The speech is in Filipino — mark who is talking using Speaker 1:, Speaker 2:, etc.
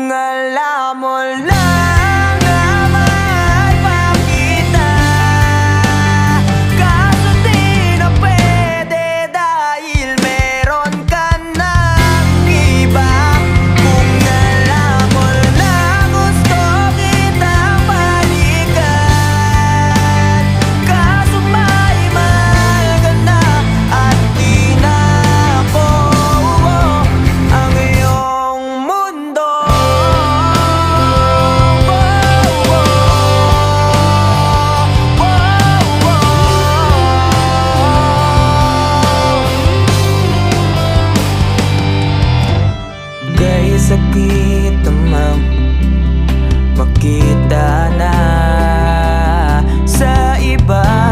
Speaker 1: Kung alam mo lang na mahal pa kita, kaso di na pwede dahil meron ka ng iba. Kung alam mo lang gusto kitang balikan, kaso may mahal ka na at di na ako ang iyong mundo. Kay sakit namang makita na sa iba.